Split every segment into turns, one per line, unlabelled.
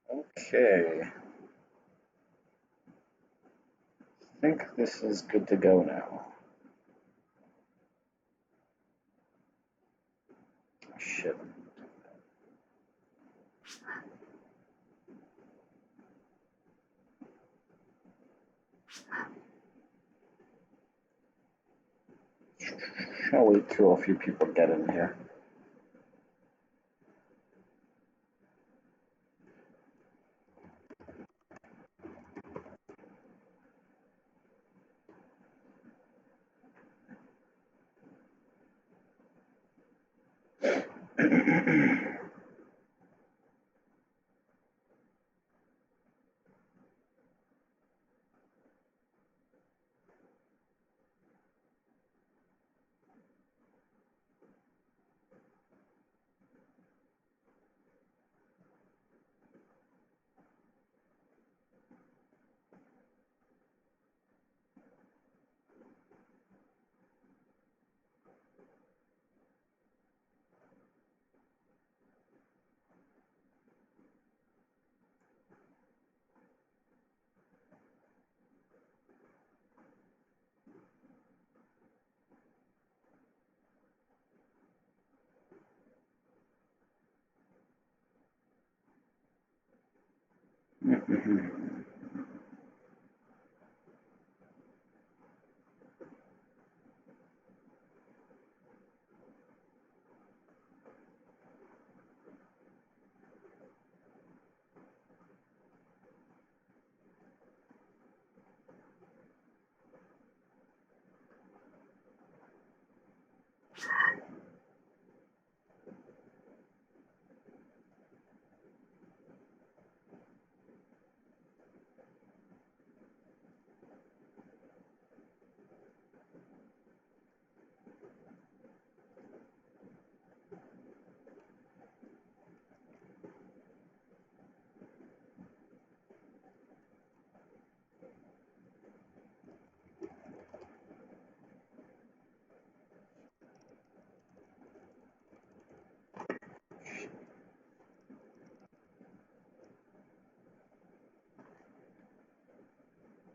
Okay, I think this is good to go now. Shit. I'll wait till a few people get in here.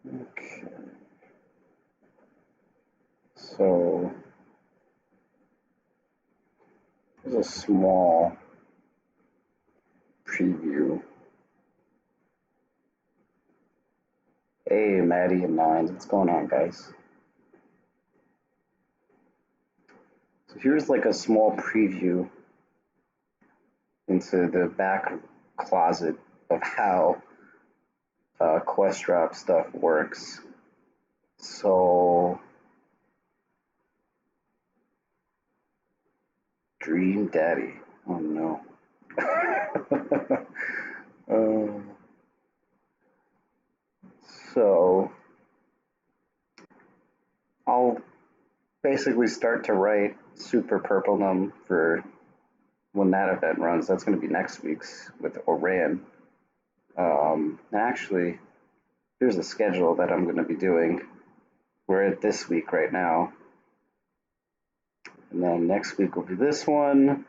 Okay, so here's a small preview. Hey, Maddie and Nines, what's going on, guys? So here's like a small preview into the back closet of how quest drop stuff works. So, Dream Daddy. Oh no. uh, so, I'll basically start to write Super Purple Num for when that event runs. That's going to be next week's with Oran. Actually, here's a schedule that I'm going to be doing. We're at this week right now. And then next week will be this one.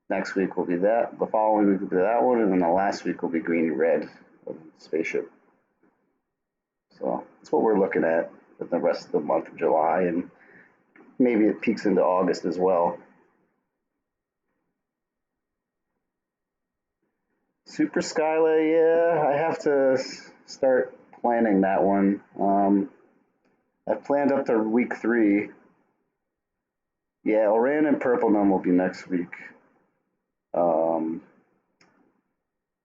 Next week will be that. The following week will be that one. And then the last week will be green and red of Spaceship. So that's what we're looking at for the rest of the month of July. And maybe it peaks into August as well. Super Skylay, yeah, I have to start planning that one. I've planned up to week 3. Yeah, Oran and Purple Num will be next week. Um,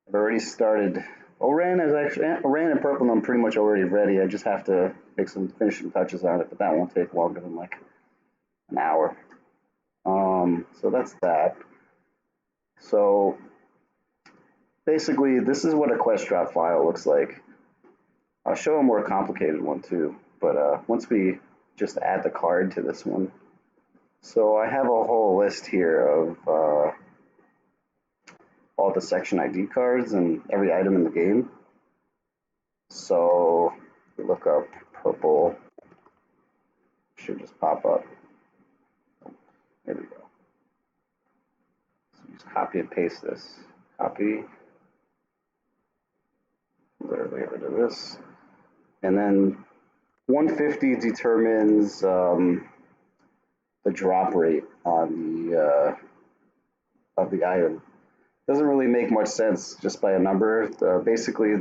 I've already started. Oran and Purple Num pretty much already ready. I just have to make some finishing touches on it, but that won't take longer than like an hour. So that's that. So basically, this is what a quest drop file looks like. I'll show a more complicated one too, but once we just add the card to this one. So I have a whole list here of all the section ID cards and every item in the game. So we look up purple, should just pop up. There we go. So just copy and paste this. Copy, We'll get rid of this. And then 150 determines the drop rate on the of the item. Doesn't really make much sense just by a number. Basically,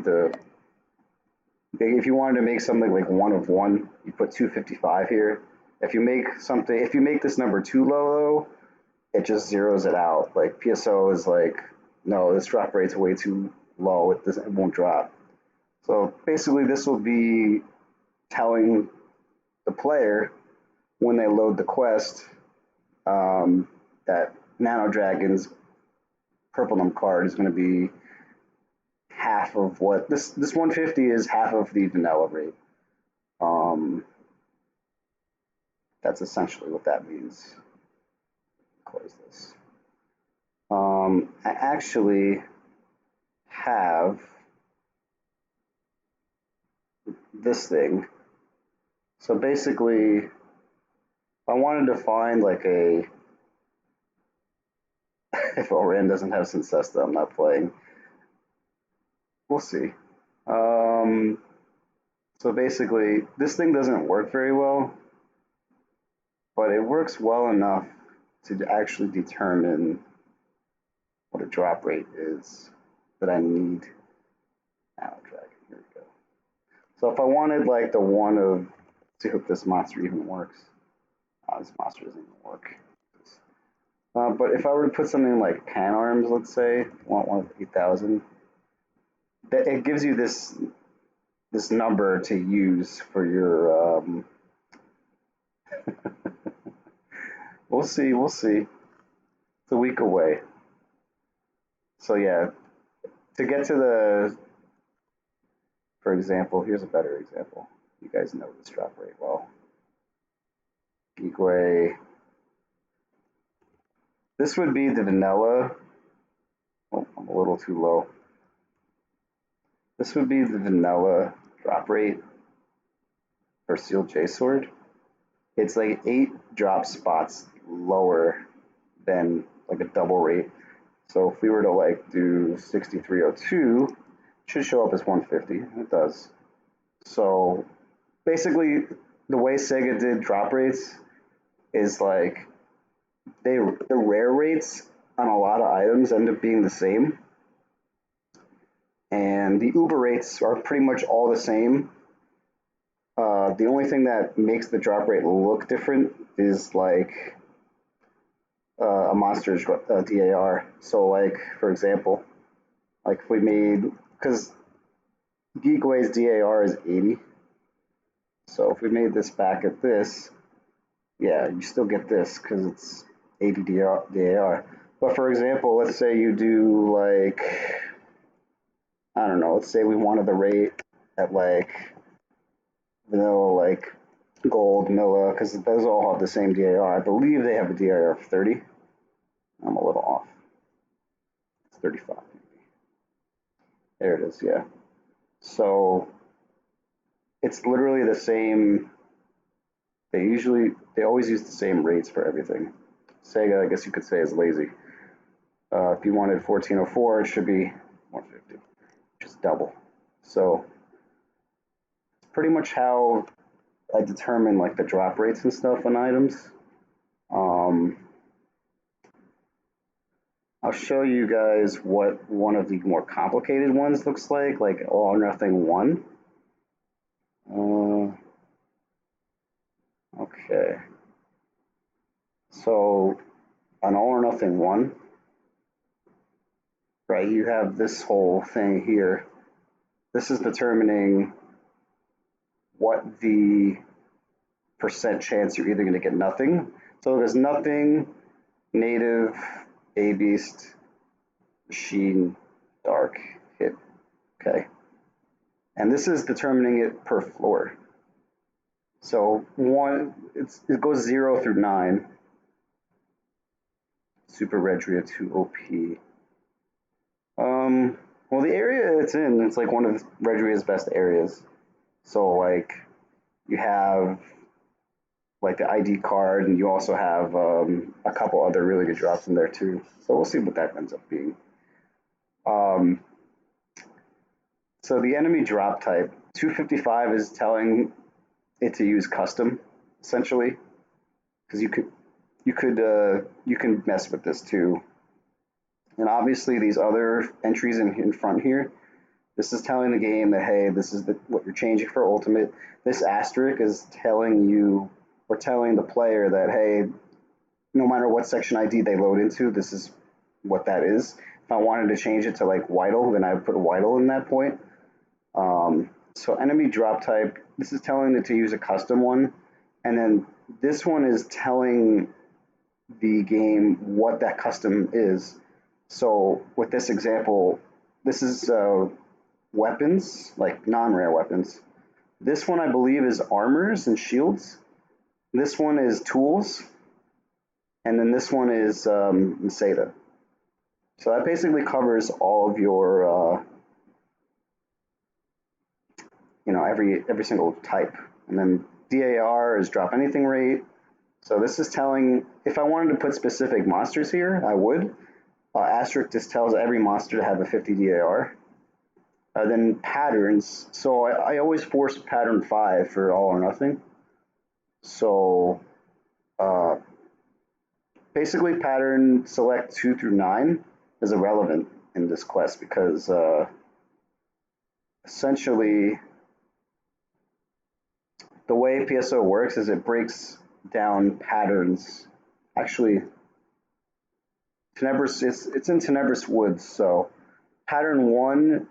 if you wanted to make something like 1 of 1, you put 255 here. If you make this number too low, it just zeroes it out. Like PSO is like, no, this drop rate's way too low. It won't drop. So basically, this will be telling the player when they load the quest that Nano Dragon's Purple Num card is going to be half of what this 150 is, half of the vanilla rate. That's essentially what that means. Close this. I actually have this thing. So basically, if I wanted to find like a if Oran doesn't have Syncesta, I'm not playing. We'll see. So basically, this thing doesn't work very well, but it works well enough to actually determine what a drop rate is that I need. Nano Dragon, here we go. So if I wanted like the one of, let's see if this monster even works. This monster doesn't even work. But if I were to put something like Pan Arms, let's say, want one of 8,000, it gives you this number to use for your. We'll see. It's a week away. So yeah, to get to the, for example, here's a better example. You guys know this drop rate well. Geekway. This would be the vanilla. Oh, I'm a little too low. This would be the vanilla drop rate for Sealed J Sword. It's like 8 drop spots lower than like a double rate. So if we were to like do 6302, it should show up as 150. It does. So basically, the way Sega did drop rates is like the rare rates on a lot of items end up being the same, and the Uber rates are pretty much all the same. The only thing that makes the drop rate look different is like a monster's DAR. So like, for example, like if we made, because Geekway's DAR is 80, so if we made this back at this, yeah, you still get this because it's 80 DAR. But for example, let's say you do like, I don't know, let's say we wanted the rate at like vanilla, like gold, Milla, because those all have the same DAR. I believe they have a DAR of 30. I'm a little off. It's 35 maybe. There it is, yeah. So it's literally the same. They always use the same rates for everything. Sega, I guess you could say, is lazy. If you wanted 1404, it should be 150, just double. So it's pretty much how I determine like the drop rates and stuff on items. I'll show you guys what one of the more complicated ones looks like All or Nothing 1. Okay. So on All or Nothing 1, right, you have this whole thing here. This is determining what the percent chance you're either going to get nothing. So there's nothing, native, A-Beast, machine, dark, hit. Okay. And this is determining it per floor. So it goes 0 through 9. Super Redria 2 OP. Well, the area it's in, it's like one of Redria's best areas. So like you have like the ID card, and you also have a couple other really good drops in there too. So we'll see what that ends up being. So the enemy drop type 255 is telling it to use custom, essentially, because you can mess with this too. And obviously these other entries in front here, this is telling the game that, hey, this is what you're changing for ultimate. This asterisk is telling you or telling the player that, hey, no matter what section ID they load into, this is what that is. If I wanted to change it to like Whittle, then I would put Whittle in that point. So enemy drop type, this is telling it to use a custom one. And then this one is telling the game what that custom is. So with this example, this is weapons, like non-rare weapons. This one I believe is armors and shields. This one is tools. And then this one is Meseta. So that basically covers all of your every single type. And then DAR is drop anything rate. So this is telling, if I wanted to put specific monsters here, I would. Asterisk just tells every monster to have a 50 DAR. Then patterns. So I always force pattern 5 for all or nothing. So basically pattern select 2 through 9 is irrelevant in this quest because essentially the way PSO works is it breaks down patterns. Actually, Tenebris, it's in Tenebris Woods. So pattern 1,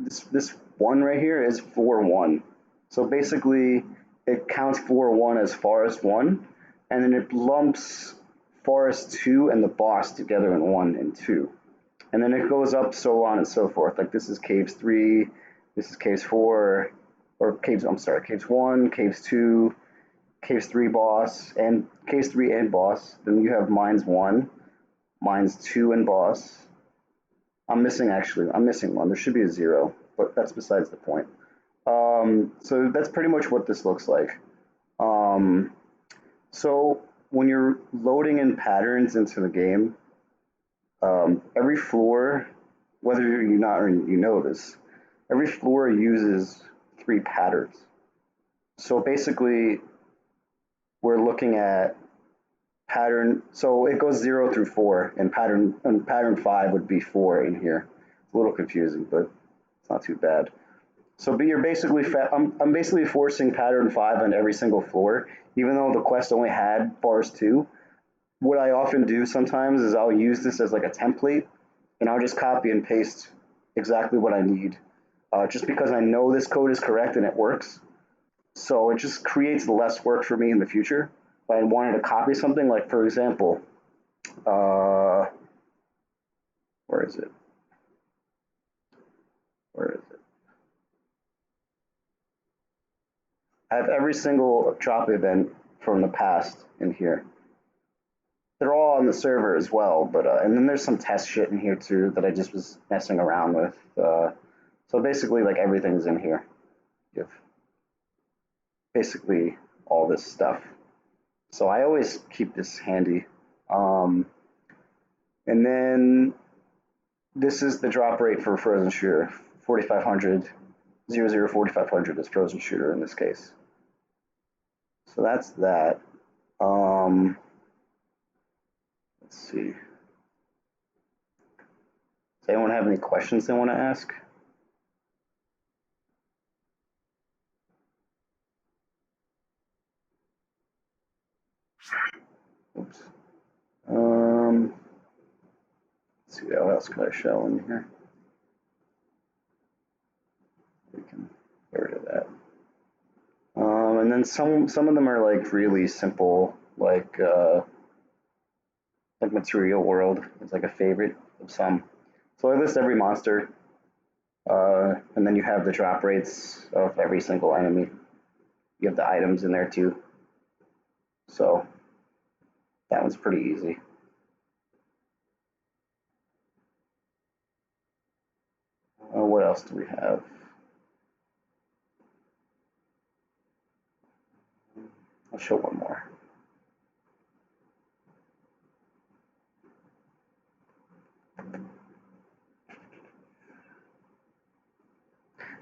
this 1 right here is 4-1. So basically it counts 4-1 as Forest 1, and then it lumps Forest 2 and the boss together in 1 and 2. And then it goes up so on and so forth. Like this is Caves 3, this is Caves 4, or Caves 1, Caves 2, Caves 3 boss, and Caves 3 and boss. Then you have Mines 1, Mines 2 and boss. I'm missing one. There should be a 0, but that's besides the point. So that's pretty much what this looks like. So when you're loading in patterns into the game, every floor, whether you not or you know this, every floor uses 3 patterns. So basically, we're looking at pattern. So it goes 0 through 4, and pattern 5 would be 4 in here. It's a little confusing, but it's not too bad. So you're basically, I'm basically forcing pattern 5 on every single floor, even though the quest only had Forest 2. What I often do sometimes is I'll use this as like a template, and I'll just copy and paste exactly what I need, just because I know this code is correct and it works. So it just creates less work for me in the future. If I wanted to copy something, like for example, where is it? I have every single drop event from the past in here. They're all on the server as well, but and then there's some test shit in here too that I just was messing around with. So basically, like everything's in here. You have basically all this stuff. So I always keep this handy. And then this is the drop rate for Frozen Shooter, 4500. 4500 is Frozen Shooter in this case. So that's that. Let's see. Does anyone have any questions they want to ask? Oops. Let's see, what else could I show in here? We can get rid of that. And then some of them are like really simple, like Material World is like a favorite of some. So I list every monster, and then you have the drop rates of every single enemy. You have the items in there too. So that one's pretty easy. What else do we have? I'll show one more.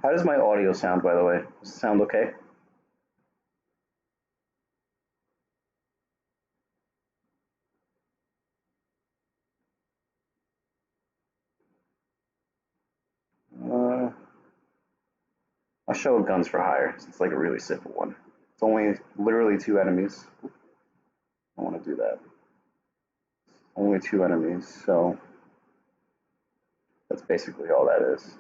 How does my audio sound, by the way? Does it sound okay? Uh, I'll show guns for hire. It's like a really simple one. It's only literally 2 enemies. I want to do that. Only 2 enemies, so that's basically all that is.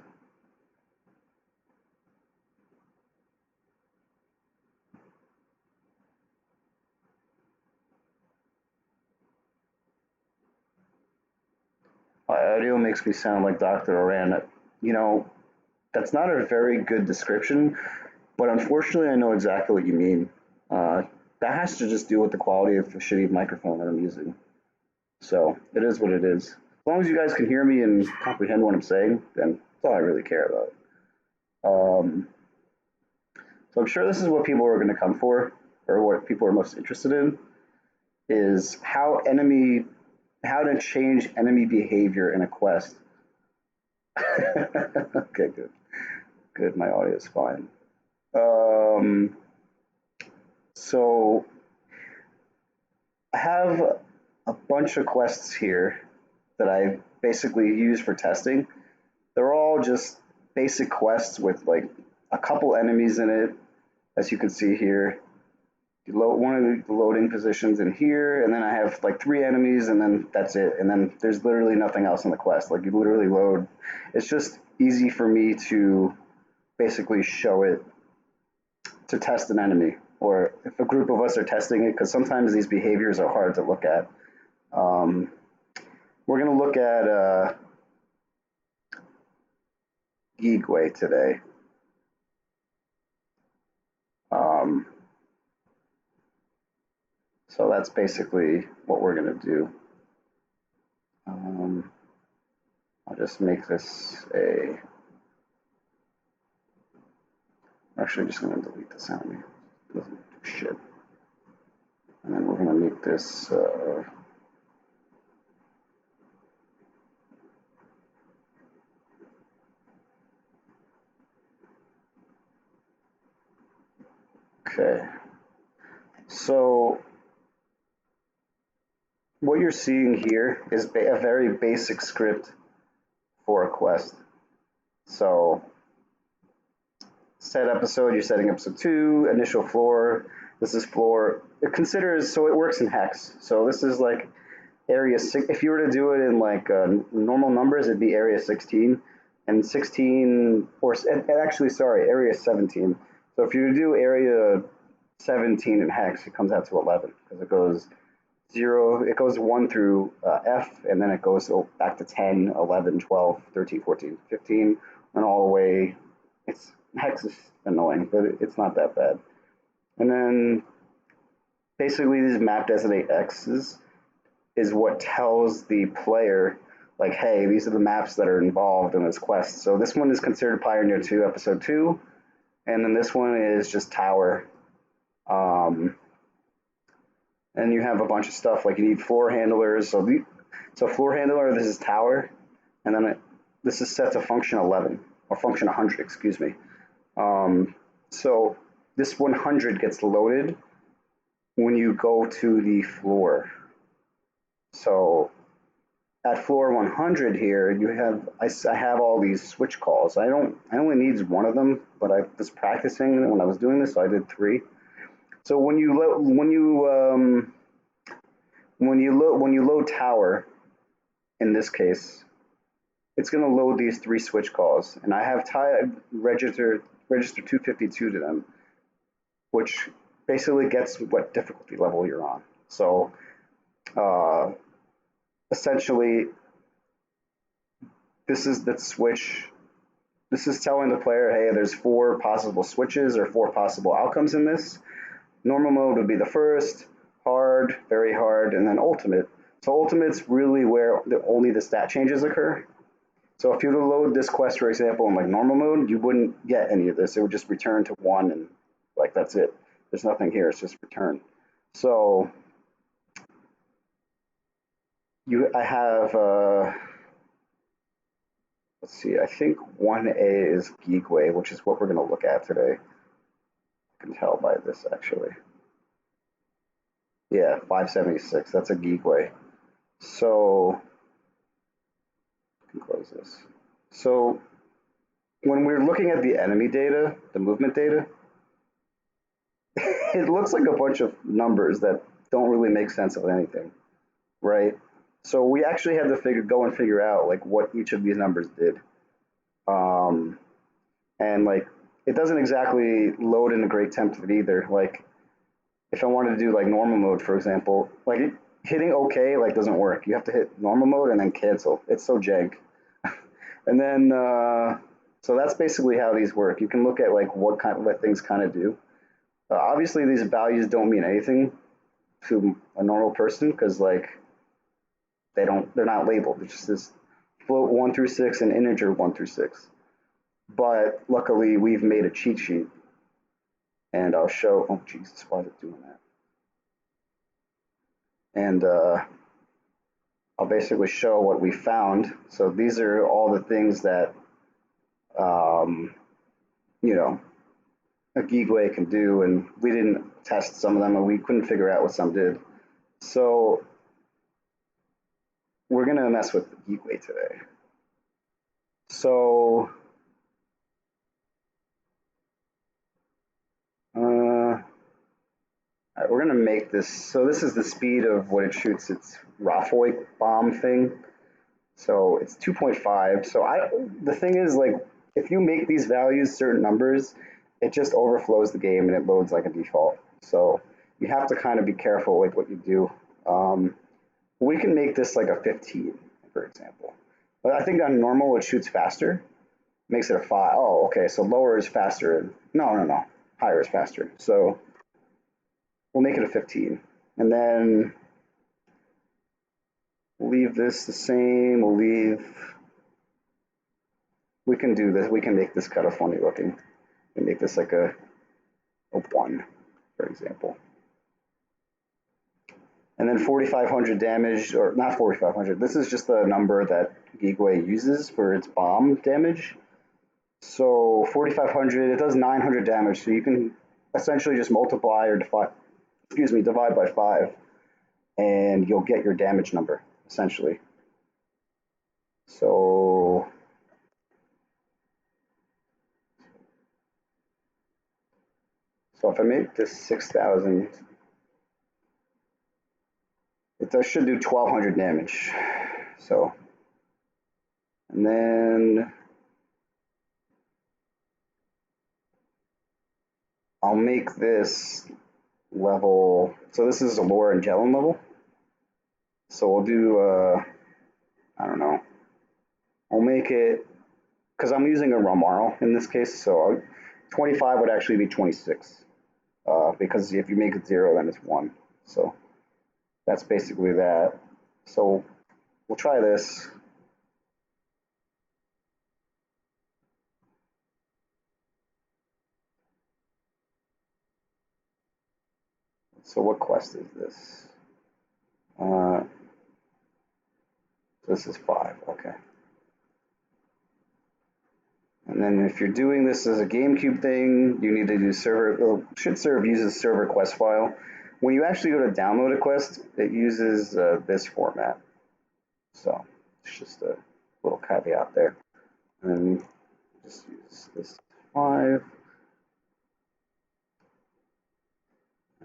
My audio makes me sound like Dr. Oran. You know, that's not a very good description, but unfortunately, I know exactly what you mean. Uh, that has to just do with the quality of the shitty microphone that I'm using. So it is what it is. As long as you guys can hear me and comprehend what I'm saying, then that's all I really care about. Um, so I'm sure this is what people are going to come for, or what people are most interested in, is how to change enemy behavior in a quest. Okay, good, good. My audio is fine. Um, so I have a bunch of quests here that I basically use for testing. They're all just basic quests with like a couple enemies in it, as you can see here. You load one of the loading positions in here, and then I have like 3 enemies, and then that's it. And then there's literally nothing else in the quest. Like you literally load. It's just easy for me to basically show it to test an enemy, or if a group of us are testing it, because sometimes these behaviors are hard to look at. Um, we're going to look at Gigwe today. Um, so that's basically what we're going to do. I'll just make this a. I'm actually just going to delete the sound. It doesn't do shit. And then we're going to make this. Okay. So what you're seeing here is a very basic script for a quest. So set episode, you're setting episode 2, initial floor. This is floor. It considers, so it works in hex. So this is like area 6. If you were to do it in like normal numbers, it'd be area 16. And 16, or actually, sorry, area 17. So if you do area 17 in hex, it comes out to 11 because it goes 0, it goes 1 through F, and then it goes back to 10, 11, 12, 13, 14, 15, and all the way. It's hex is annoying, but it's not that bad. And then basically these map designate X's is what tells the player, like, hey, these are the maps that are involved in this quest. So this one is considered Pioneer 2, Episode 2, and then this one is just Tower. And you have a bunch of stuff, like you need floor handlers. So floor handler, this is Tower, and then this is set to function 11, or function 100, excuse me. So this 100 gets loaded when you go to the floor. So at floor 100 here, you have I have all these switch calls. I only need one of them, but I was practicing when I was doing this, so I did 3. So when you load Tower, in this case, it's going to load these 3 switch calls, and I have register 252 to them, which basically gets what difficulty level you're on. So uh, essentially, this is the switch. This is telling the player, hey, there's 4 possible switches or 4 possible outcomes in this. Normal mode would be the first, hard, very hard, and then ultimate. So ultimate's really where only the stat changes occur. So if you were to load this quest, for example, in like normal mode, you wouldn't get any of this. It would just return to 1, and like that's it. There's nothing here. It's just return. So I have let's see, I think 1A is Geekway, which is what we're going to look at today. I can tell by this actually. Yeah, 576, that's a Geekway. So, I can close this. So, when we're looking at the enemy data, the movement data, it looks like a bunch of numbers that don't really make sense of anything, right? So we actually had to go and figure out like what each of these numbers did. Um, and like it doesn't exactly load in a great template either. Like if I wanted to do like normal mode, for example, like hitting OK like doesn't work. You have to hit normal mode and then cancel. It's so jank. And then so that's basically how these work. You can look at like what things kind of do. Obviously, these values don't mean anything to a normal person because like they're not labeled. It's just this float 1 through 6 and integer 1 through 6. But luckily, we've made a cheat sheet, and I'll show. Oh Jesus, why is it doing that? And I'll basically show what we found. So these are all the things that you know a Geekway can do, and we didn't test some of them, and we couldn't figure out what some did. So we're gonna mess with Geekway today. So right, we're gonna make this. So this is the speed of what it shoots its Rafoi bomb thing. So it's 2.5. So the thing is like, if you make these values certain numbers, it just overflows the game and it loads like a default. So you have to kind of be careful with what you do. We can make this like a 15, for example. But I think on normal it shoots faster, makes it a 5. Oh, okay. So lower is faster. No. Higher is faster. So we'll make it a 15. And then we'll leave this the same. We can do this. We can make this kind of funny looking and make this like a 1, for example. And then 4,500 damage, or not 4,500. This is just the number that Geekway uses for its bomb damage. So 4,500, it does 900 damage. So you can essentially just multiply or divide by 5, and you'll get your damage number, essentially. So if I make this 6,000, it should do 1,200 damage. So, and then I'll make this level. So this is a Laura and Jellin level. So we'll do, I don't know. I'll make it, because I'm using a Romaro in this case. So 25 would actually be 26. Because if you make it 0, then it's 1. So that's basically that. So we'll try this. So what quest is this? This is 5, okay. And then if you're doing this as a GameCube thing, you need to do should serve uses server quest file. When you actually go to download a quest, it uses this format. So it's just a little caveat there. And just use this 5.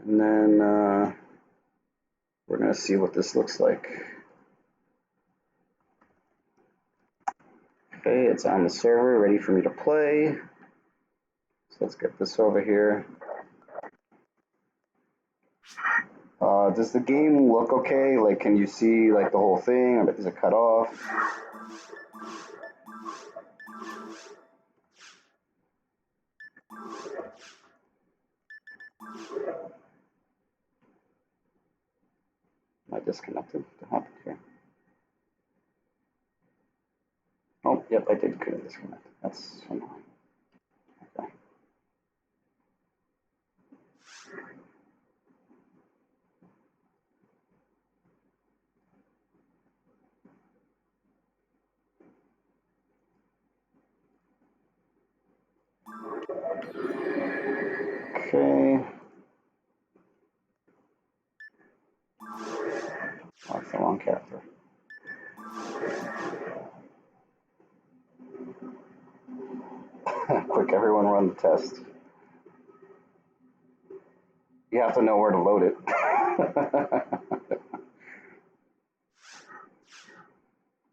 And then we're going to see what this looks like. Okay, it's on the server, ready for me to play. So let's get this over here. Does the game look okay? Like, can you see like the whole thing? I bet there's a cut off. Am I disconnected? What happened here? Oh, yep, I did disconnect. That's annoying. Okay. Okay. Oh, that's the wrong character. Quick, everyone run the test. You have to know where to load it.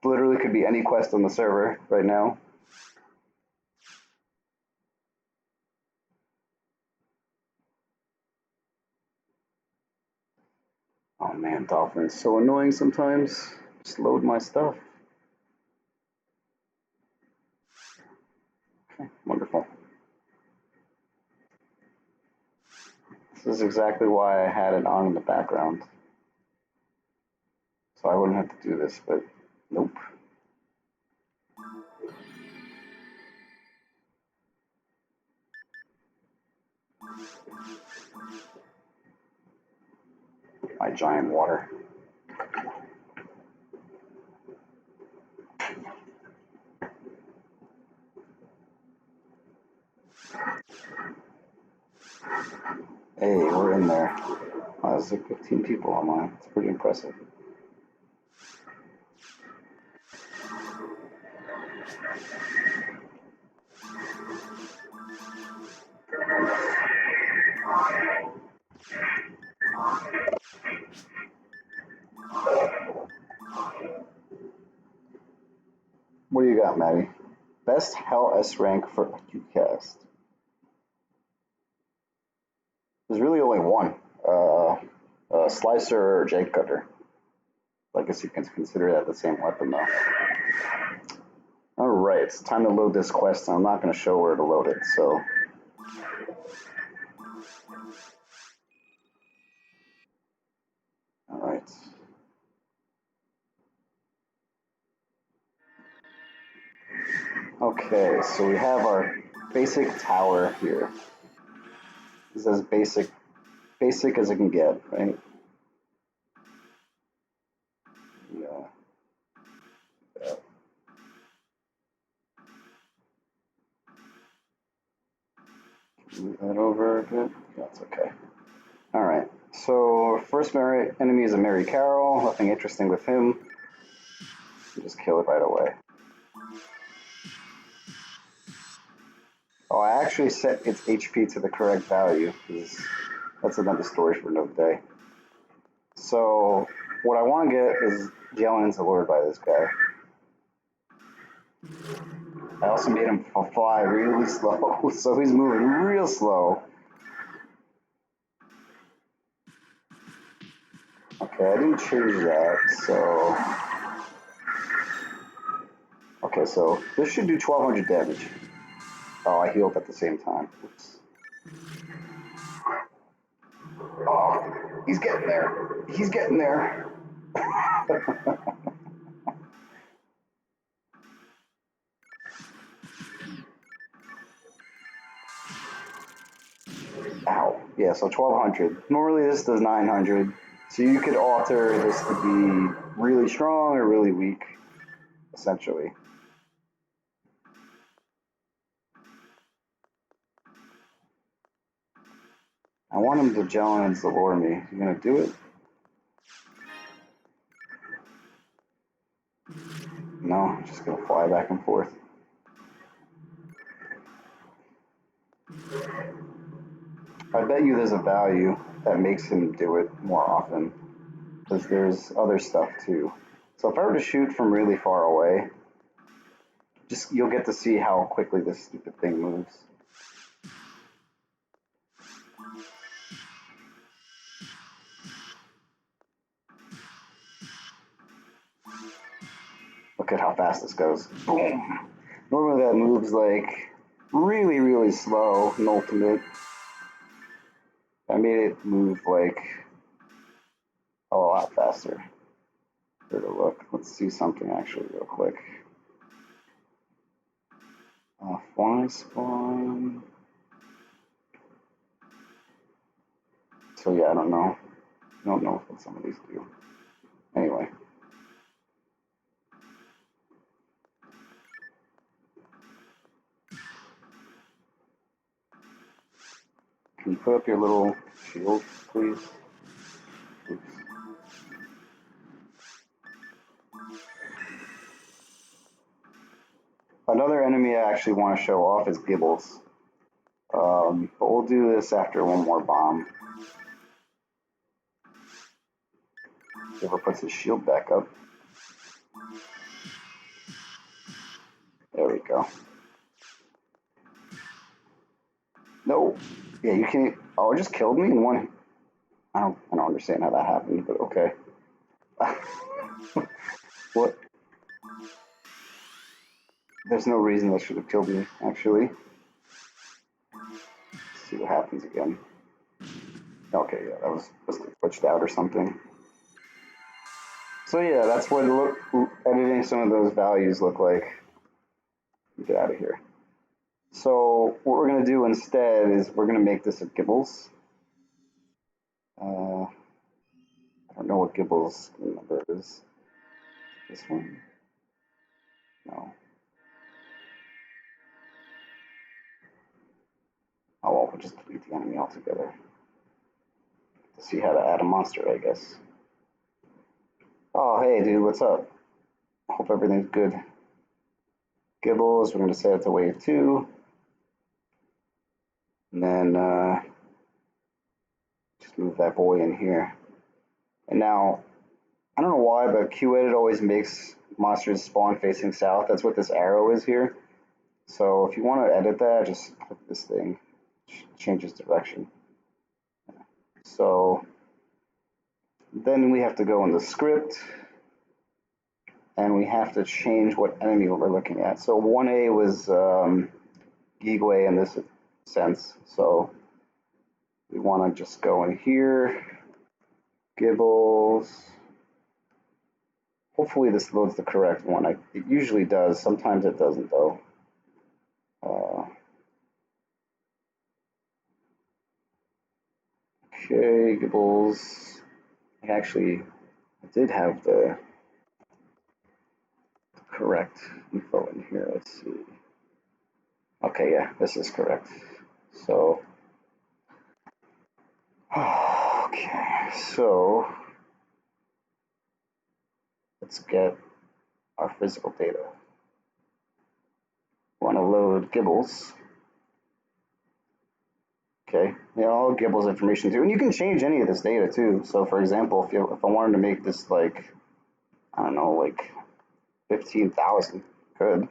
Literally could be any quest on the server right now. Oh man, Dolphin's so annoying sometimes. Just load my stuff. Okay, wonderful. This is exactly why I had it on in the background. So I wouldn't have to do this, but nope. My giant water. Hey, we're in there. Wow, there's like 15 people online. It's pretty impressive. What do you got, Maddie? Best Hell S rank for QCast. There's really only one. Slicer or Jake Cutter. I guess you can consider that the same weapon, though. Alright, it's time to load this quest, and I'm not going to show where to load it, so... Alright. Okay, so we have our basic tower here. This is as basic as it can get, right? Yeah. Move that over a bit. That's okay. Alright, so first enemy is a Mary Carroll. Nothing interesting with him. You just kill it right away. Oh, I actually set its HP to the correct value, because that's another story for another day. So, what I want to get is Jelen's allured by this guy. I also made him fly really slow, so he's moving real slow. Okay, I didn't change that, so... Okay, so this should do 1200 damage. Oh, I healed at the same time. Oops. Oh, he's getting there. He's getting there. Ow. Yeah, so 1200. Normally this does 900. So you could alter this to be really strong or really weak, essentially. I want him to Jelen and Zalor me. You gonna do it? No, I'm just gonna fly back and forth. I bet you there's a value that makes him do it more often, because there's other stuff too. So if I were to shoot from really far away, just you'll get to see how quickly this stupid thing moves. Look at how fast this goes. Boom! Normally that moves like really, really slow in Ultimate. I made it move like a lot faster. Where to look? Let's see something actually real quick. Fly spawn. So yeah, I don't know. I don't know what some of these do. Anyway. Can you put up your little shield, please? Oops. Another enemy I actually want to show off is Gibbles. But we'll do this after one more bomb. Ever puts his shield back up. There we go. No. Yeah, you can't. Oh, it just killed me in one. I don't understand how that happened, but okay. What? There's no reason that should have killed me, actually. Let's see what happens again. Okay, yeah, that was glitched out or something. So yeah, that's what editing some of those values look like. Get out of here. So what we're going to do instead is we're going to make this a Gibbles. I don't know what Gibbles number is. This one? No. Oh well, we'll just delete the enemy altogether. To see how to add a monster, I guess. Oh, hey dude, what's up? Hope everything's good. Gibbles, we're going to set it to wave 2. And then just move that boy in here. And now, I don't know why, but QEdit always makes monsters spawn facing south. That's what this arrow is here. So if you want to edit that, just click this thing. Changes direction. So then we have to go in the script and we have to change what enemy we're looking at. So 1A was Gigwe in this sense. So we want to just go in here, Gibbles. Hopefully this loads the correct one. It usually does. Sometimes it doesn't though. Okay, Gibbles. Actually, I did have the correct info in here. Let's see. Okay, yeah, this is correct. So, okay, so let's get our physical data. Want to load Gibbles. Okay, yeah, all Gibbles information too, and you can change any of this data too. So, for example, if I wanted to make this like, I don't know, like 15,000, could.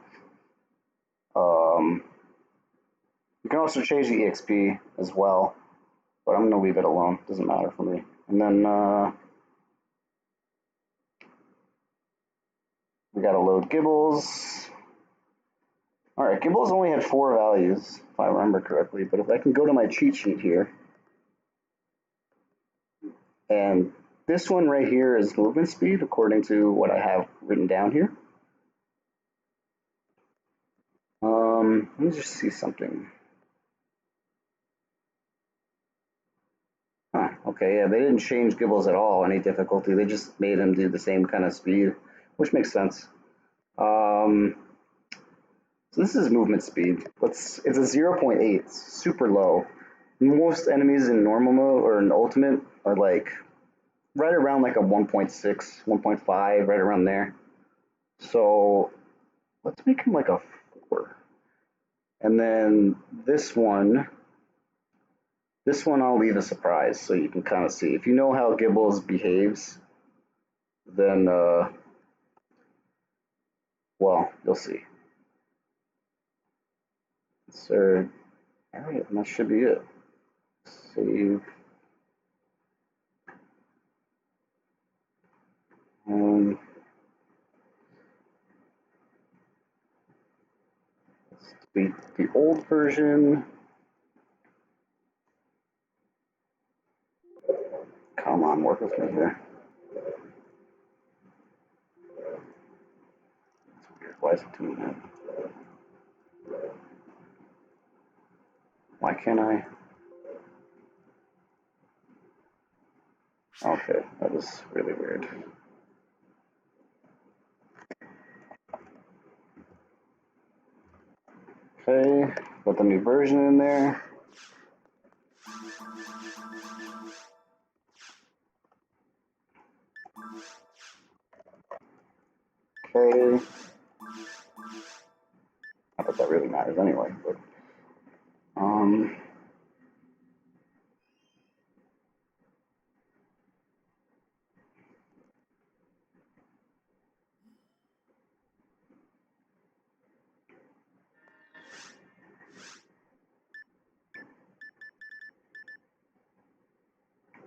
You can also change the EXP as well, but I'm gonna leave it alone. Doesn't matter for me. And then we gotta load Gibbles. All right, Gibbles only had 4 values, if I remember correctly. But if I can go to my cheat sheet here, and this one right here is movement speed, according to what I have written down here. Let me just see something. Huh, okay, yeah, they didn't change Gibbles at all, any difficulty. They just made him do the same kind of speed, which makes sense. So this is movement speed. It's a 0.8, it's super low. Most enemies in normal mode or in ultimate are like right around like a 1.6, 1.5, right around there. So let's make him like a 4. And then this one I'll leave a surprise so you can kind of see. If you know how Gibbles behaves, then, well, you'll see. Sir, all right, and that should be it. Save. Let's delete the old version. Come on, work with me here. Why is it doing that? Why can't I? Okay, that was really weird. Okay, put the new version in there. Okay. Not that that really matters anyway, but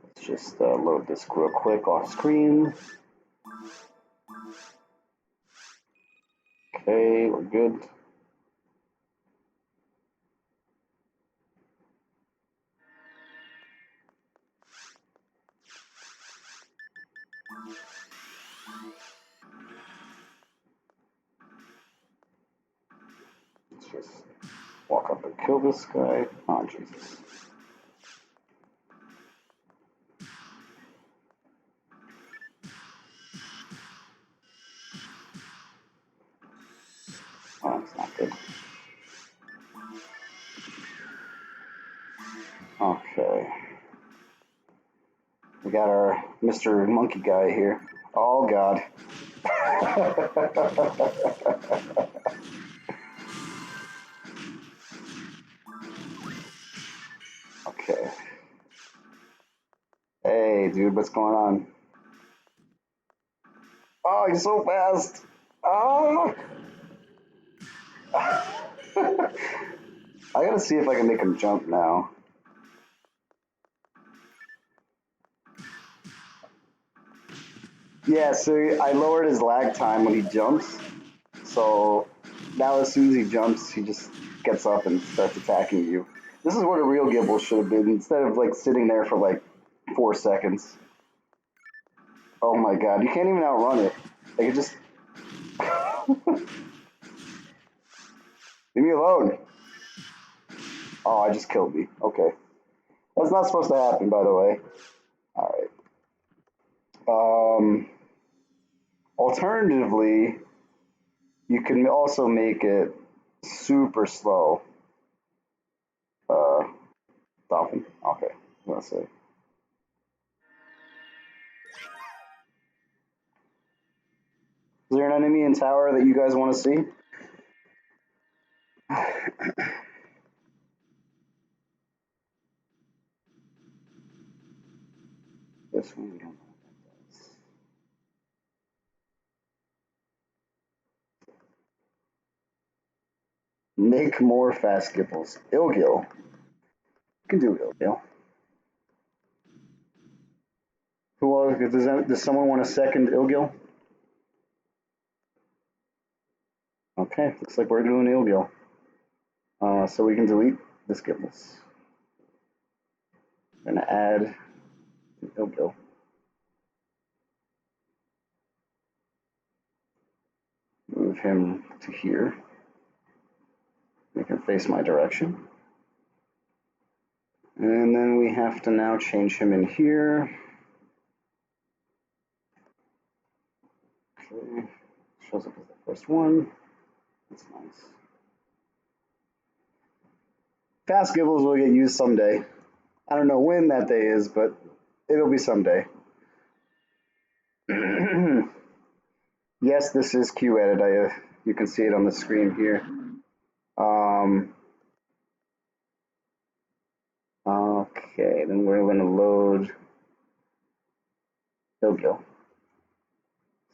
let's just load this real quick off screen. Okay, we're good. Let's just walk up and kill this guy. Oh, Jesus. Oh, it's not good. Okay. We got our Mr. Monkey guy here. Oh, God. Okay. Hey, dude, what's going on? Oh, he's so fast. Oh. I gotta see if I can make him jump now. Yeah, so I lowered his lag time when he jumps. So now as soon as he jumps, he just gets up and starts attacking you. This is what a real Gibble should have been, instead of like sitting there for like 4 seconds. Oh my god, you can't even outrun it. Like it just... Leave me alone. Oh, I just killed me. Okay. That's not supposed to happen, by the way. Alright. Alternatively, you can also make it super slow. Dolphin? Okay. Let's see. Is there an enemy in tower that you guys want to see? This one we don't know what that does. Make more fast Gibbles. Ilgil. You can do Ilgil. Who else? Does someone want a second Ilgil? Okay, looks like we're doing Ilgil. So we can delete this Gibbles. We're gonna add Ilgil. Move him to here. Make him face my direction. And then we have to now change him in here. Okay, shows up as the first one. That's nice. Fast Gibbles will get used someday. I don't know when that day is, but it'll be someday. Yes, this is QEdit. You can see it on the screen here. Okay, then we're going to load Ilgil.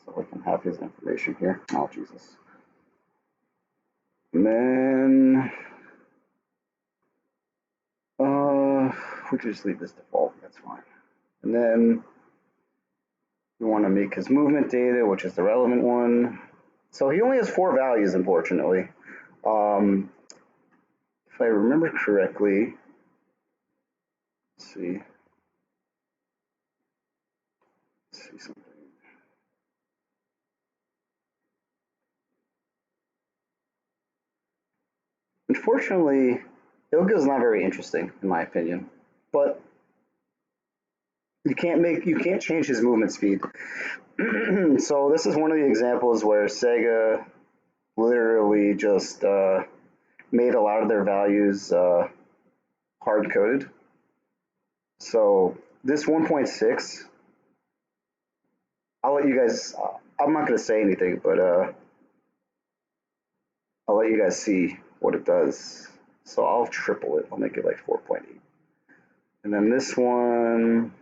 So we can have his information here. Oh, Jesus. And then we can just leave this default. That's fine. And then we want to make his movement data, which is the relevant one. So he only has 4 values, unfortunately. If I remember correctly, let's see something. Unfortunately, Ilgil is not very interesting, in my opinion. But you can't change his movement speed. So this is one of the examples where Sega literally just made a lot of their values hard coded. So this 1.6, I'll let you guys. I'm not going to say anything, but I'll let you guys see what it does. So I'll triple it. I'll make it like 4.8. And then this one,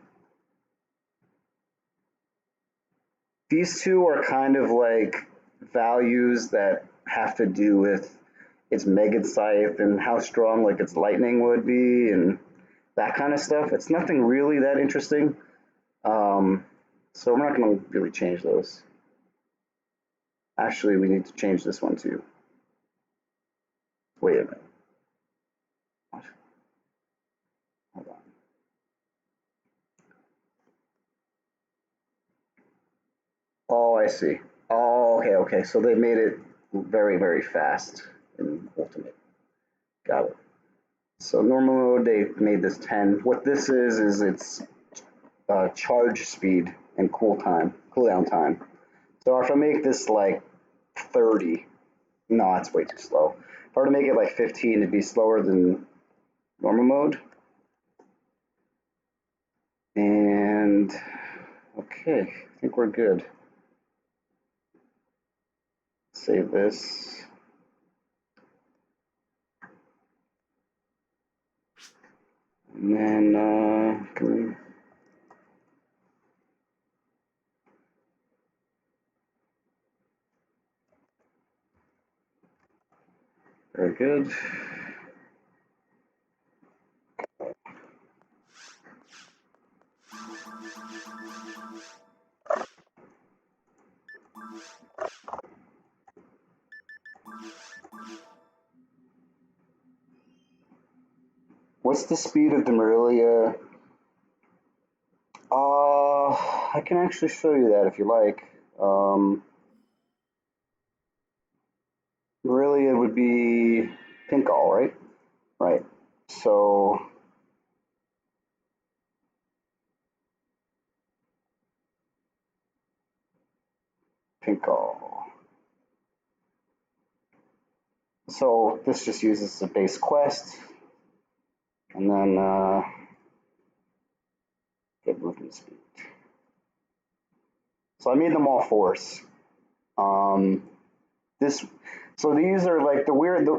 these two are kind of like values that have to do with its Megan Scythe and how strong like its lightning would be and that kind of stuff. It's nothing really that interesting. So we're not going to really change those. Actually, we need to change this one too. Wait a minute. What? Hold on. Oh, I see. Oh, okay. So they made it very, very fast in Ultimate. Got it. So normal mode, they made this 10. What this is its charge speed and cooldown time. So if I make this like 30, no, that's way too slow. If I were to make it like 15, it'd be slower than normal mode. And okay, I think we're good. Save this. And then very good. What's the speed of the Marilia? I can actually show you that if you like. Marilia would be pink all, right? Right. So pink all. So this just uses the base quest, and then get movement speed. So I made them all force. So these are like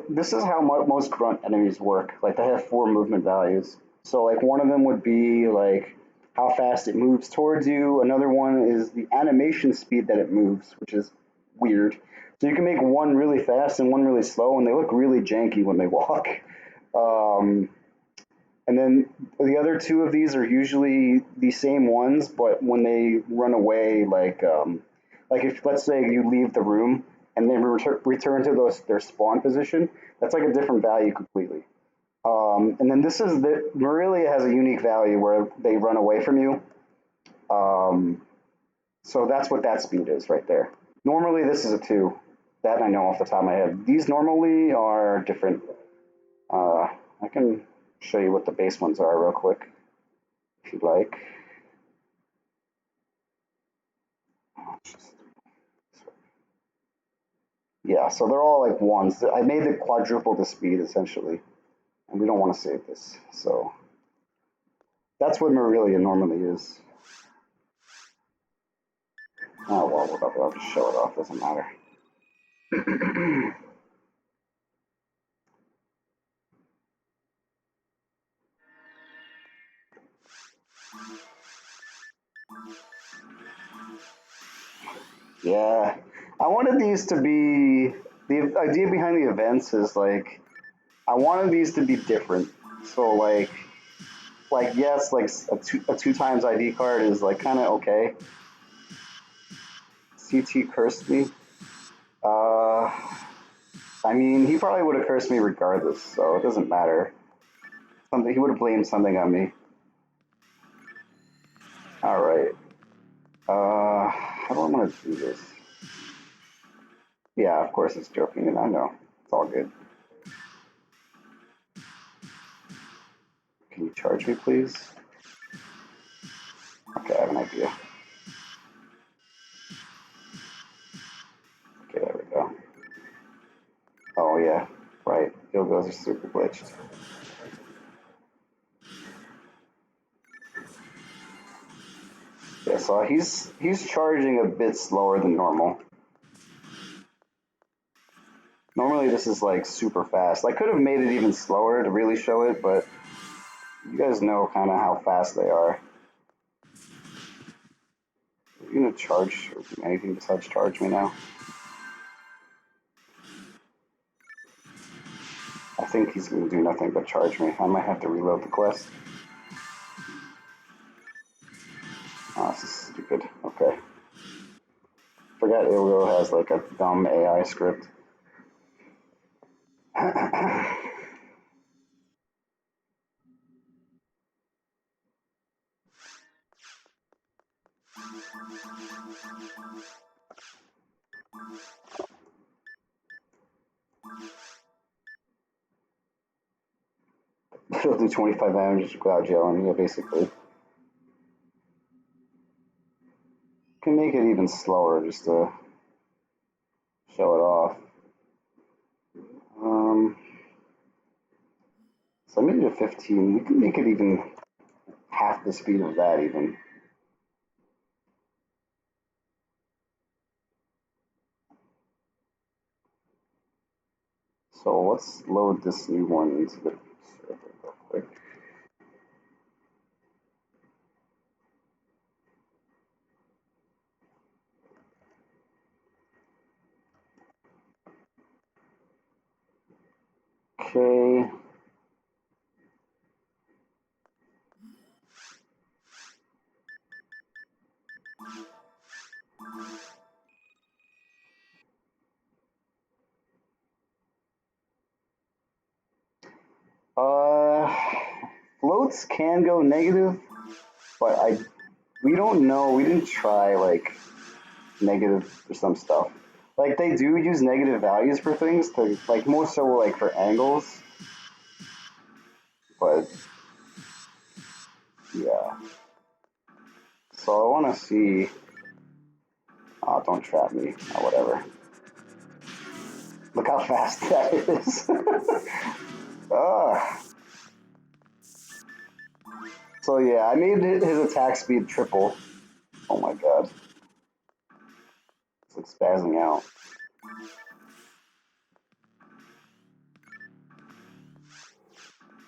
this is how most grunt enemies work. Like they have 4 movement values. So like one of them would be like how fast it moves towards you. Another one is the animation speed that it moves, which is weird. So you can make one really fast and one really slow, and they look really janky when they walk. Um, and then the other 2 of these are usually the same ones, but when they run away, like if let's say you leave the room and then return to their spawn position, that's like a different value completely. And then this is the Marilia has a unique value where they run away from you. Um, so that's what that speed is right there. Normally this is a 2. That I know off the top of my head. These normally are different. I can show you what the base ones are real quick, if you'd like. Yeah, so they're all like 1s. I made the quadruple the speed essentially, and we don't want to save this. So that's what Marilia normally is. Oh well, whatever. I'll just show it off. Doesn't matter. Yeah, I wanted these to be the idea behind the events is like I wanted these to be different. So like yes, like a two times ID card is like kind of okay. CT cursed me. Uh, I mean, he probably would have cursed me regardless, so it doesn't matter. Something he would have blamed something on me. All right. How do I want to do this? Yeah, of course it's joking, and I know it's all good. Can you charge me, please? Okay, I have an idea. Okay, there we go. Oh yeah, right. Gilgos are super glitched. Yeah, so he's charging a bit slower than normal. Normally this is like super fast. I could have made it even slower to really show it, but you guys know kind of how fast they are. Are you gonna charge or do anything besides charge me now? I think he's gonna do nothing but charge me. I might have to reload the quest. Oh, this is stupid. Okay. Forgot Ilgo has like a dumb AI script. It'll do 25 damage without gelling, yeah, basically. Can make it even slower just to show it off. So I made it a 15. We can make it even half the speed of that even. So let's load this new one into the server real quick. Okay. Floats can go negative, but we don't know. We didn't try like negative for some stuff. Like they do use negative values for things to like more so like for angles, but yeah. So I want to see. Oh, don't trap me. Oh, whatever. Look how fast that is. Ugh. So yeah, I made his attack speed triple. Oh my god. It's like spazzing out.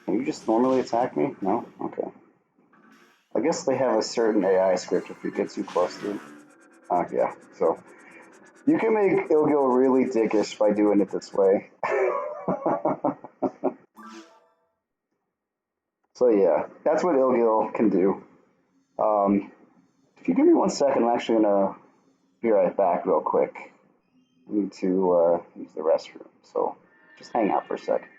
Can you just normally attack me? No? Okay. I guess they have a certain AI script if you get too close to them. Yeah. So you can make Ilgil really dickish by doing it this way. So yeah, that's what Ilgil can do. If you give me 1 second, I'm actually gonna be right back real quick. I need to use the restroom, so just hang out for a sec.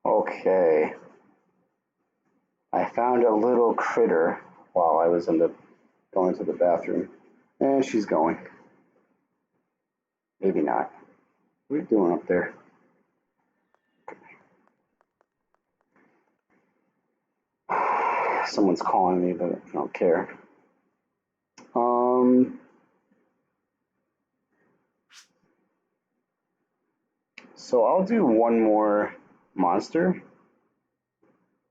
Okay. I found a little critter while I was going to the bathroom. And she's going. Maybe not. What are you doing up there? Someone's calling me, but I don't care. So I'll do one more monster.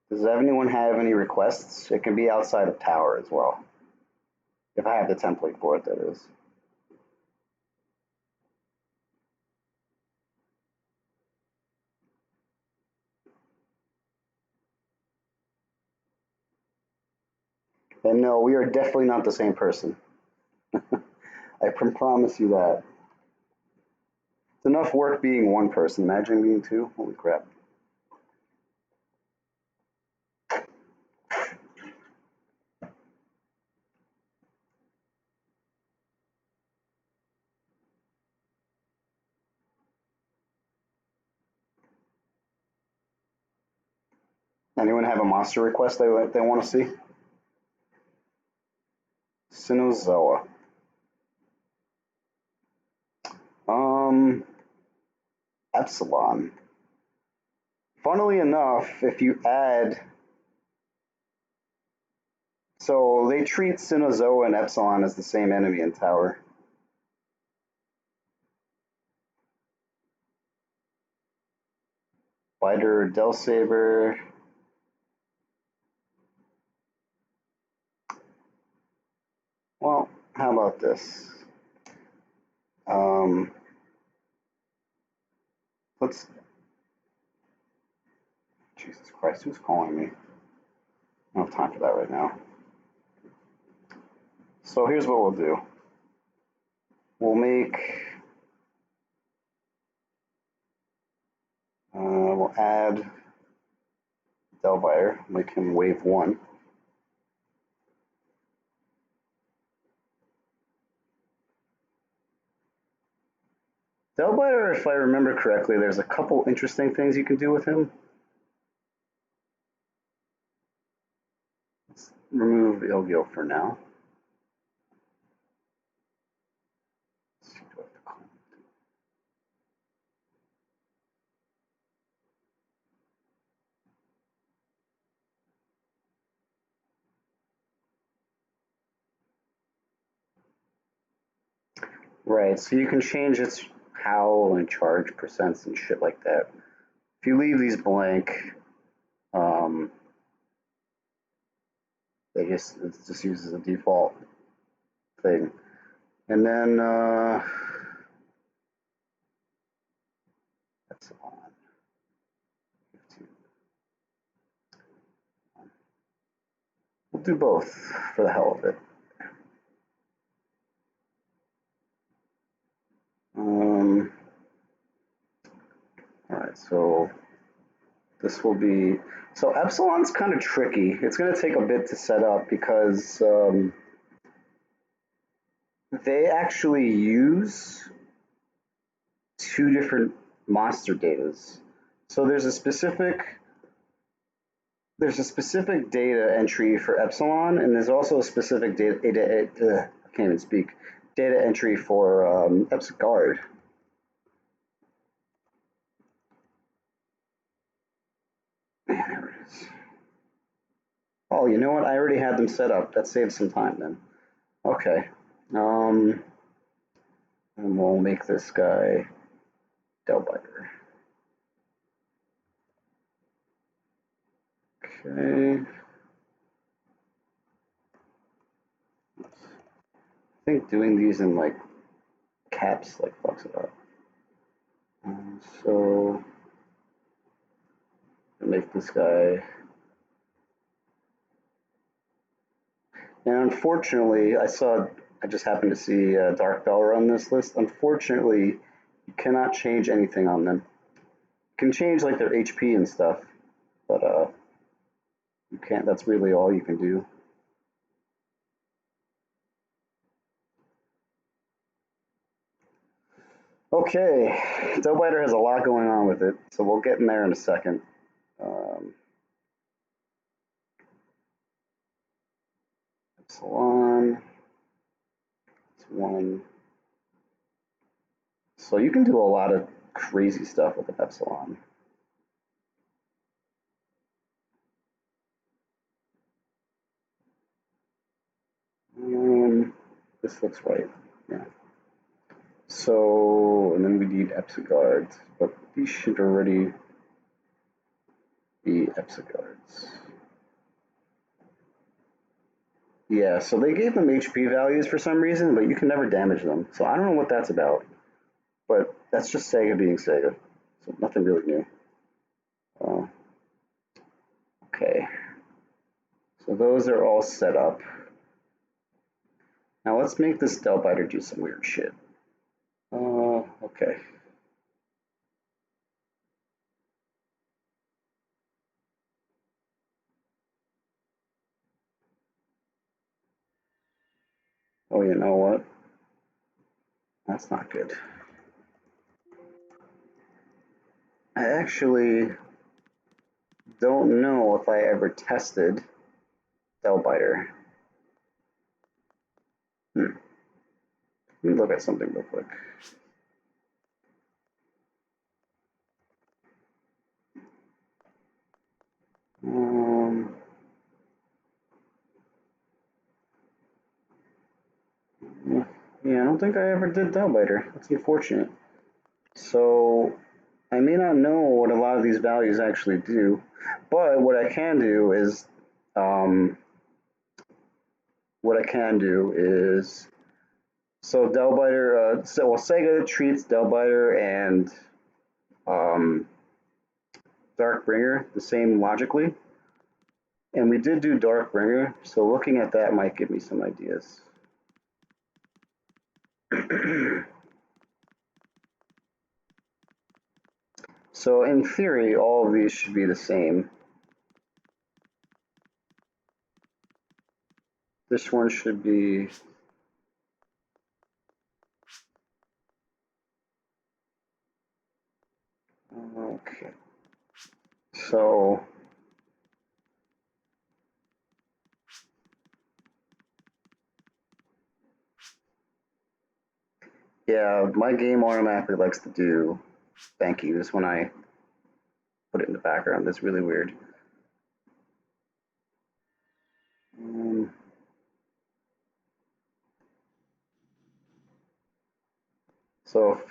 Does anyone have any requests? It can be outside of tower as well. If I have the template for it, that is. And no, we are definitely not the same person. I can promise you that. It's enough work being one person. Imagine being two. Holy crap. Anyone have a monster request they want to see? Sinozoa. Epsilon. Funnily enough, if you add, so they treat Sinozoa and Epsilon as the same enemy in tower. Spider, Del Saber. Well, how about this? Let's. Jesus Christ, who's calling me? I don't have time for that right now. So here's what we'll do. We'll make. We'll add Delbire, make him wave 1. Delbire, if I remember correctly, there's a couple interesting things you can do with him. Let's remove Ilgio for now. Right, so you can change its howl and charge percents and shit like that. If you leave these blank, it just uses a default thing. And then that's on 15. We'll do both for the hell of it. All right, so this will be, so Epsilon's kind of tricky. It's going to take a bit to set up because they actually use 2 different monster datas. So there's a specific data entry for Epsilon, and there's also a specific I can't even speak, data entry for Epsigard. There it is. Oh, you know what? I already had them set up. That saves some time then. Okay. And we'll make this guy Delbiter. Okay. I think doing these in like caps like fucks it up. So make this guy. And unfortunately, I just happened to see Dark Valor on this list. Unfortunately, you cannot change anything on them. You can change like their HP and stuff, but you can't. That's really all you can do. Okay, Doughbiter has a lot going on with it, so we'll get in there in a second. epsilon. It's 1. So you can do a lot of crazy stuff with an epsilon. This looks right. Yeah. So, and then we need epsigards, but these should already be epsigards. Yeah, so they gave them HP values for some reason, but you can never damage them. So I don't know what that's about. But that's just Sega being Sega. So nothing really new. Okay. So those are all set up. Now let's make this Delbiter do some weird shit. Okay. Oh, you know what? That's not good. I actually don't know if I ever tested Delbiter. Let me look at something real quick. Yeah, I don't think I ever did Delbiter. That's unfortunate. So I may not know what a lot of these values actually do, but what I can do is, so Delbiter, Sega treats Delbiter and Darkbringer the same logically, and we did do Darkbringer, so looking at that might give me some ideas. So in theory, all of these should be the same. This one should be okay. So yeah, my game automatically likes to do thank yous when I put it in the background. That's really weird. So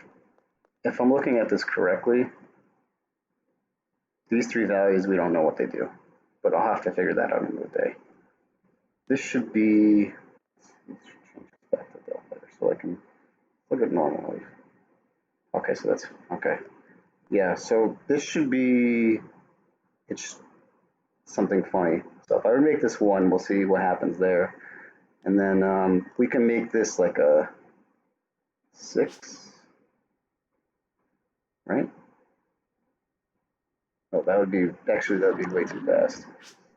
if I'm looking at this correctly, these three values, we don't know what they do, but I'll have to figure that out another day. This should be, let's change this back to Delphi so I can look at normally. Okay, so that's, okay. Yeah, so this should be, it's something funny. So if I make this 1, we'll see what happens there. And then we can make this like a 6, right? Oh, that would be, actually that would be way too fast.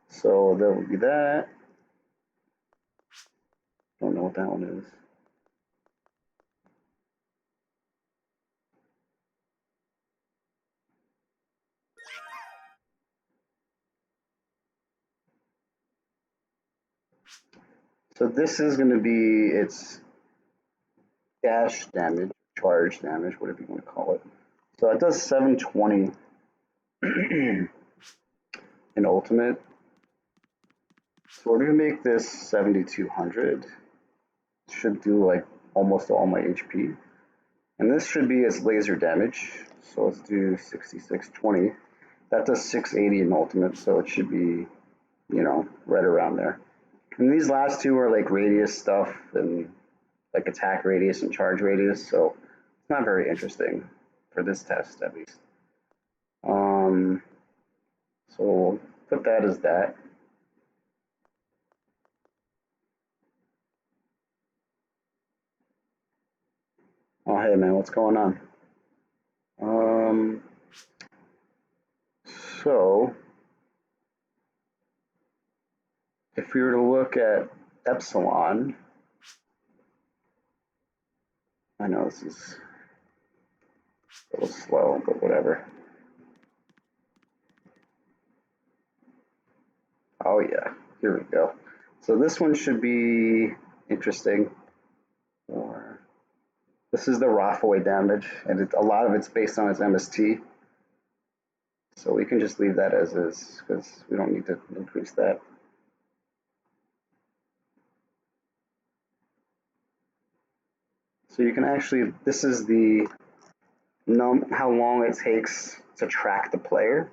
So that would be that. Don't know what that one is. So this is going to be its dash damage, charge damage, whatever you want to call it. So it does 720 in ultimate. So we're going to make this 7200. Should do like almost all my HP. And this should be its laser damage. So let's do 6620. That does 680 in ultimate, so it should be, you know, right around there. And these last two are like radius stuff and like attack radius and charge radius, so it's not very interesting for this test at least. So we'll put that as that. Oh hey man, what's going on? So if we were to look at epsilon, I know this is a little slow, but whatever. Oh yeah, here we go. So this one should be interesting. Or this is the Rafoy damage, and a lot of it's based on its MST. So we can just leave that as is because we don't need to increase that. So you can actually, this is the how long it takes to track the player.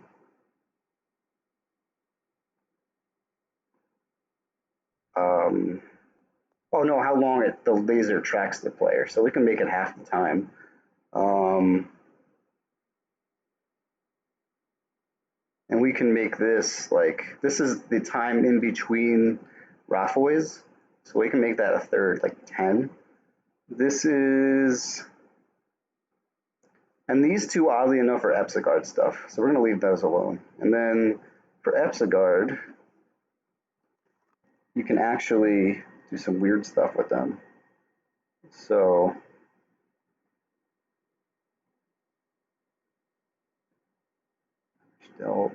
Oh no, how long the laser tracks the player. So we can make it half the time. And we can make this like, this is the time in between Rafoys. So we can make that a third, like 10. This is, and these two, oddly enough, are Epsigard stuff. So we're going to leave those alone. And then for Epsigard, you can actually do some weird stuff with them. So still,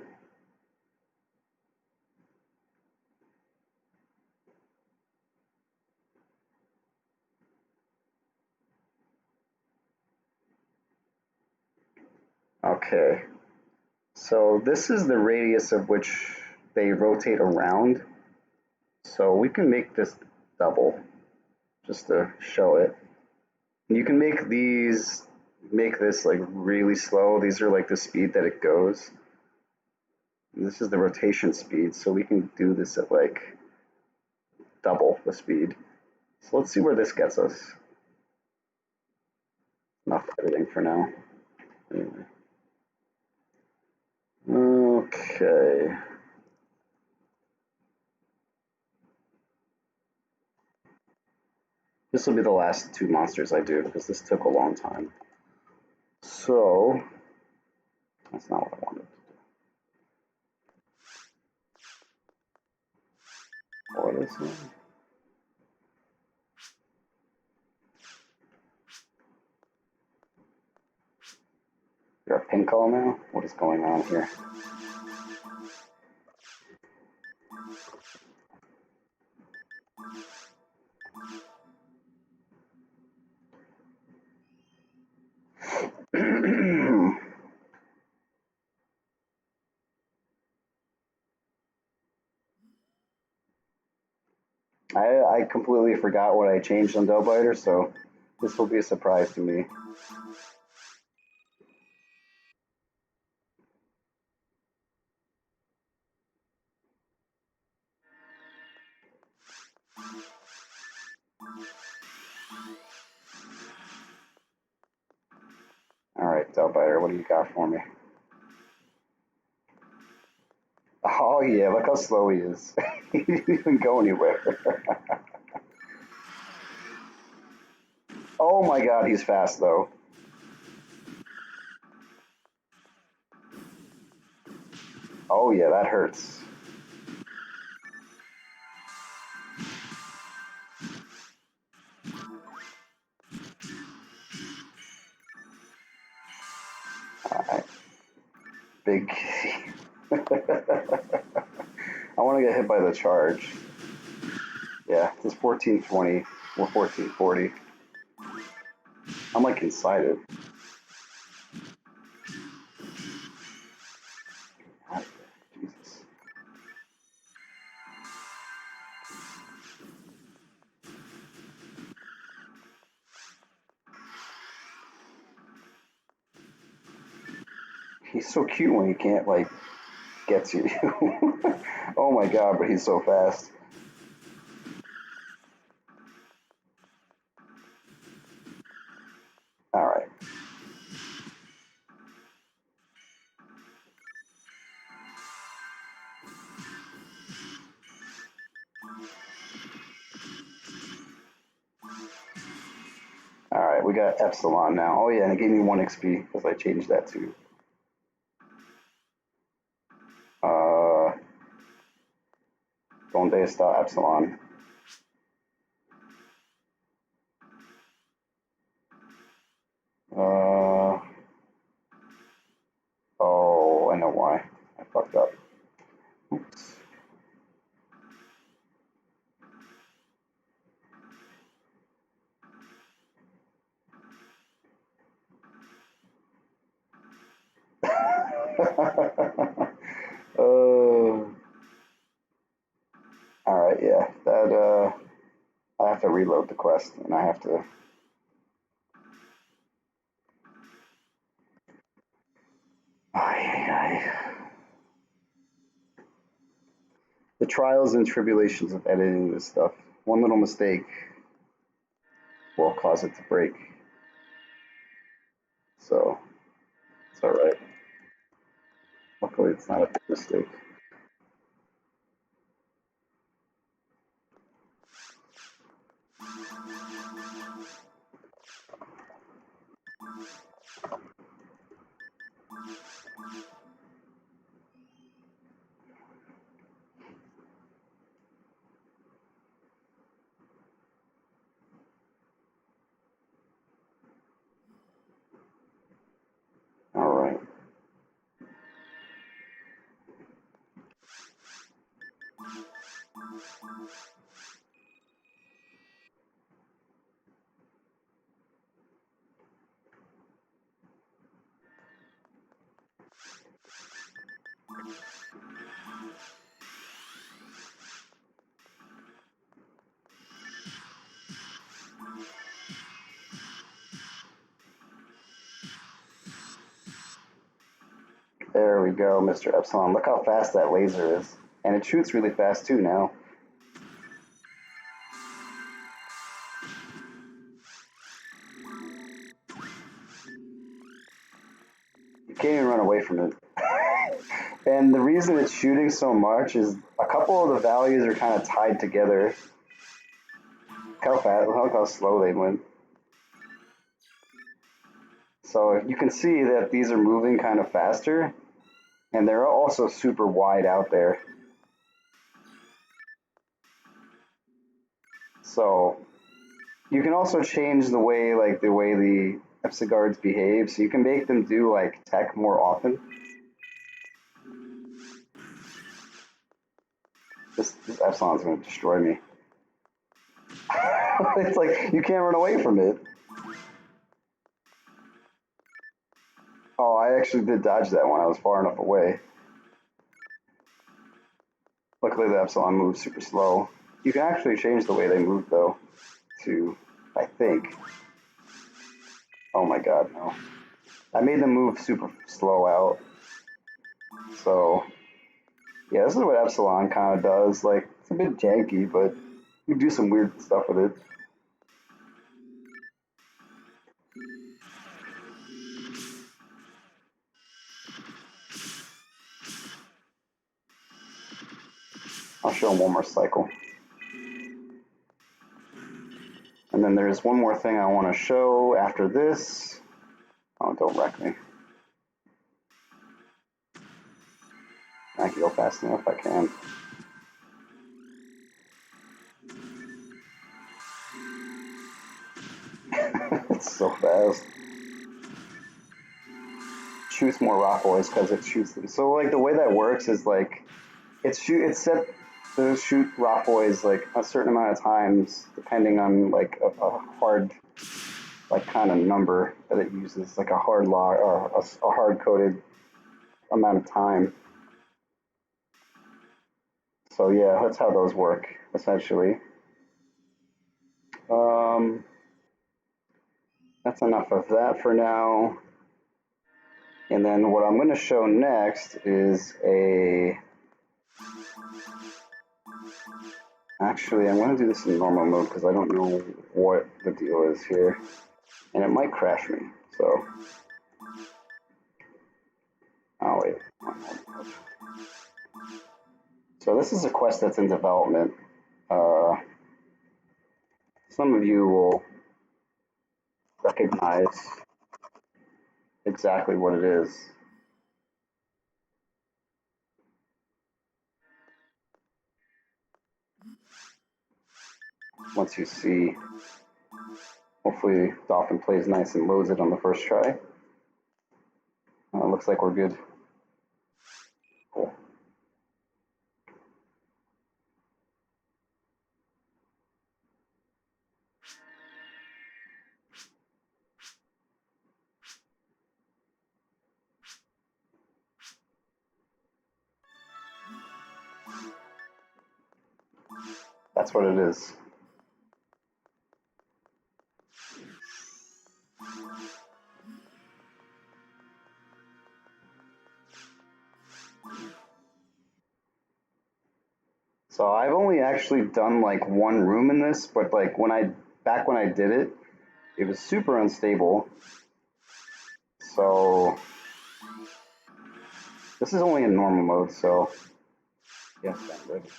okay. So this is the radius of which they rotate around. So we can make this double just to show it. And you can make these, make this like really slow. These are like the speed that it goes. And this is the rotation speed. So we can do this at like double the speed. So let's see where this gets us. Enough editing for now. Anyway. Okay. This will be the last two monsters I do because this took a long time. So that's not what I wanted to do. What is it? You're a pink color now? What is going on here? I completely forgot what I changed on Doughbiter, so this will be a surprise to me. Alright, Doughbiter, what do you got for me? Oh yeah, look how slow he is. He didn't even go anywhere. Oh my god, he's fast though. Oh yeah, that hurts. Alright. Big kitty. I want to get hit by the charge. Yeah, it's 1420 or 1440. I'm like inside it. Jesus. He's so cute when he can't like get to you. Oh my god, but he's so fast. Alright. Alright, we got Epsilon now. Oh yeah, and it gave me 1 XP because I changed that too. Donde está Epsilon? Oh, I know why. I fucked up. Oops. All right, yeah. That I have to reload the quest, and I have to. Ay, ay, ay. The trials and tribulations of editing this stuff. One little mistake will cause it to break. So it's all right. Luckily, it's not a big mistake. All right. There we go, Mr. Epsilon. Look how fast that laser is. And it shoots really fast too now. You can't even run away from it. And the reason it's shooting so much is a couple of the values are kind of tied together. Look how fast, look how slow they went. So you can see that these are moving kind of faster, and they're also super wide out there. So you can also change the way the Epsigards behave, so you can make them do like tech more often. This Epsilon's gonna destroy me. It's like you can't run away from it. Oh, I actually did dodge that one. I was far enough away. Luckily, the Epsilon moves super slow. You can actually change the way they move, though, to, I think. Oh my god, no. I made them move super slow out. So, yeah, this is what Epsilon kind of does. Like, it's a bit janky, but you do some weird stuff with it. I'll show them one more cycle. And then there's one more thing I want to show after this. Oh, don't wreck me. I can go fast enough if I can. It's so fast. Shoots more rock boys because it shoots them. So like the way that works is like it's set to shoot rock boys like a certain amount of times depending on like a hard like kind of number that it uses, like a hard log or a hard coded amount of time. So yeah, that's how those work essentially. Um, that's enough of that for now. And then what I'm going to show next is actually, I'm going to do this in normal mode because I don't know what the deal is here. And it might crash me, so. Oh, wait. So this is a quest that's in development. Some of you will recognize exactly what it is. Once you see, hopefully Dolphin plays nice and loads it on the first try. Looks like we're good. Cool. That's what it is. So I've only actually done like one room in this, but like back when I did it, it was super unstable. So this is only in normal mode, so yes, I'm ready.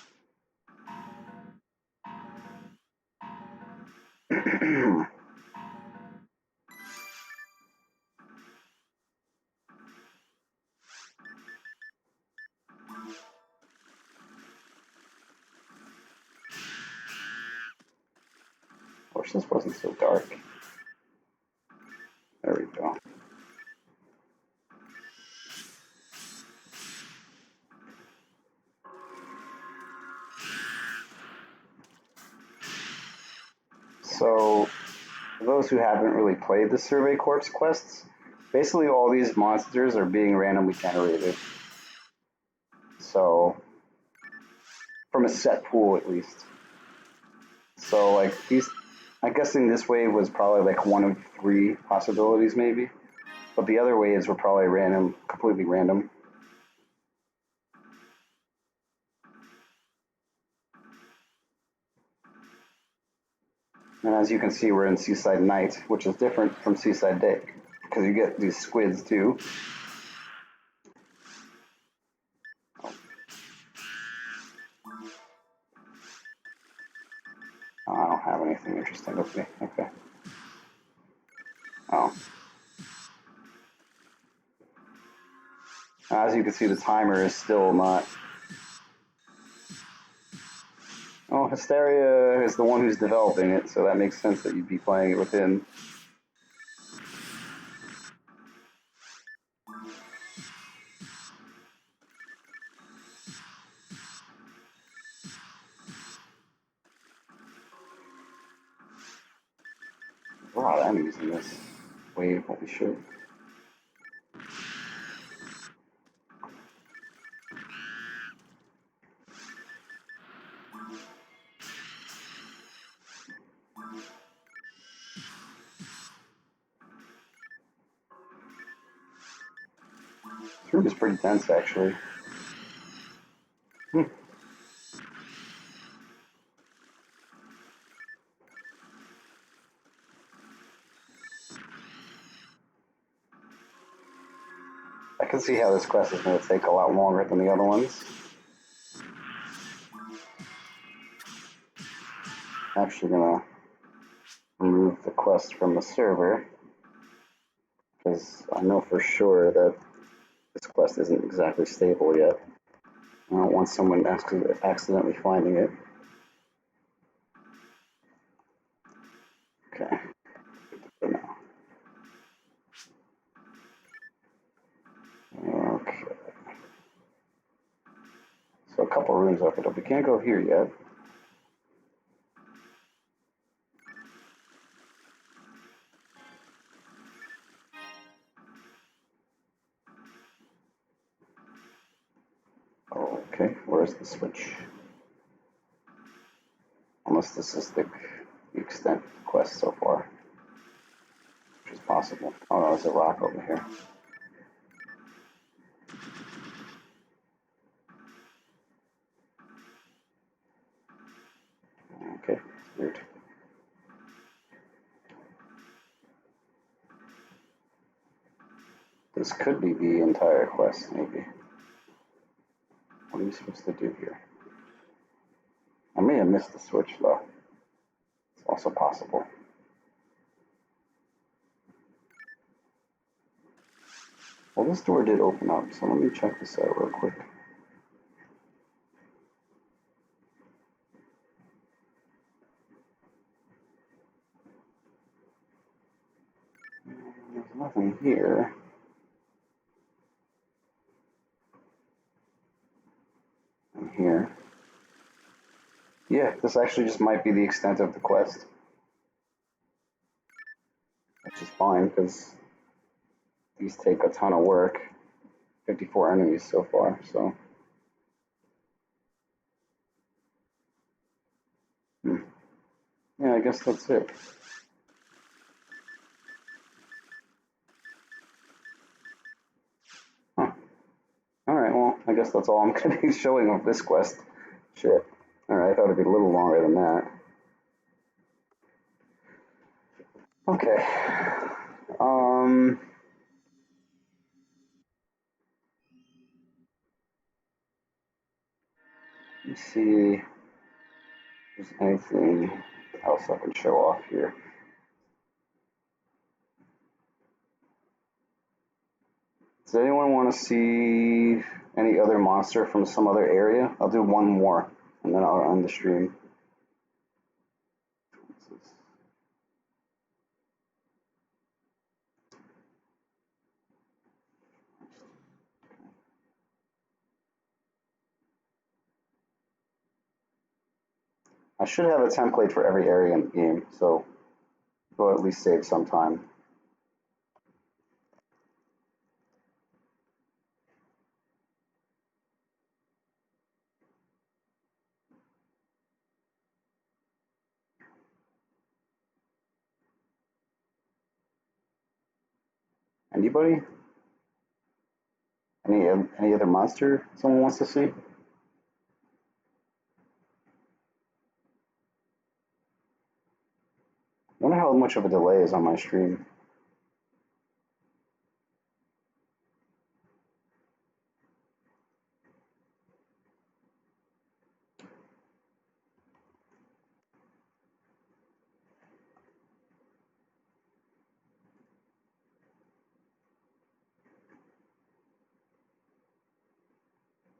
Wish this wasn't so dark. There we go. So, for those who haven't really played the Survey Corps quests, basically all these monsters are being randomly generated. So, from a set pool at least. So, like, I'm guessing this wave was probably like one of 3 possibilities maybe. But the other waves were probably random, completely random. And as you can see, we're in Seaside Night, which is different from Seaside Day, because you get these squids too. Oh, I don't have anything interesting with me. Okay. Oh. As you can see, the timer is still not. Oh, Hysteria is the one who's developing it, so that makes sense that you'd be playing it with him. There's a lot of enemies in this wave, holy shit. This room is pretty dense, actually. I can see how this quest is going to take a lot longer than the other ones. I'm actually going to remove the quest from the server, because I know for sure that this quest isn't exactly stable yet. I don't want someone accidentally finding it. Okay. For now. Okay. So a couple rooms opened up. We can't go here yet. Okay, where's the switch? Unless this is the extent of the quest so far, which is possible. Oh no, there's a rock over here. Okay, it's weird. This could be the entire quest, maybe. What are you supposed to do here? I may have missed the switch, though. It's also possible. Well, this door did open up, so let me check this out real quick. There's nothing here. And here. Yeah, this actually just might be the extent of the quest. Which is fine, because these take a ton of work. 54 enemies so far, so. guess that's it. Huh. Alright, well, I guess that's all I'm going to be showing of this quest. Shit. Alright, I thought it'd be a little longer than that. Okay. Let me see if there's anything else I can show off here. Does anyone want to see any other monster from some other area? I'll do one more, and then I'll end the stream. I should have a template for every area in the game, so we'll at least save some time. Anybody? Any other monster someone wants to see? I wonder how much of a delay is on my stream.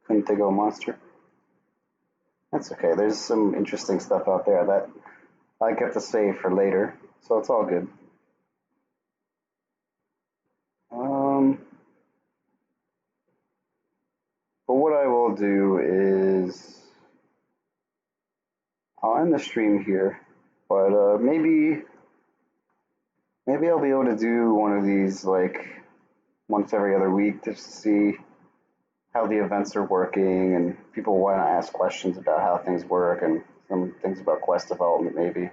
Couldn't think of a monster. That's okay. There's some interesting stuff out there that I get to save for later, so it's all good. But what I will do is I'll end the stream here, but maybe I'll be able to do one of these like once every other week just to see how the events are working and people want to ask questions about how things work and some things about quest development maybe.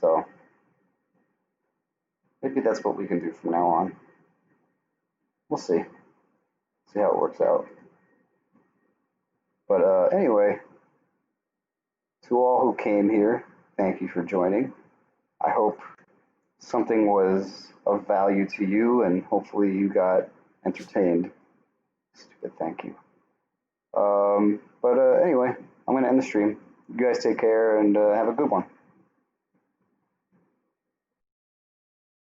So maybe that's what we can do from now on. We'll see. See how it works out. But anyway, to all who came here, thank you for joining. I hope something was of value to you and hopefully you got entertained. Stupid thank you. But anyway, I'm going to end the stream. You guys take care and have a good one.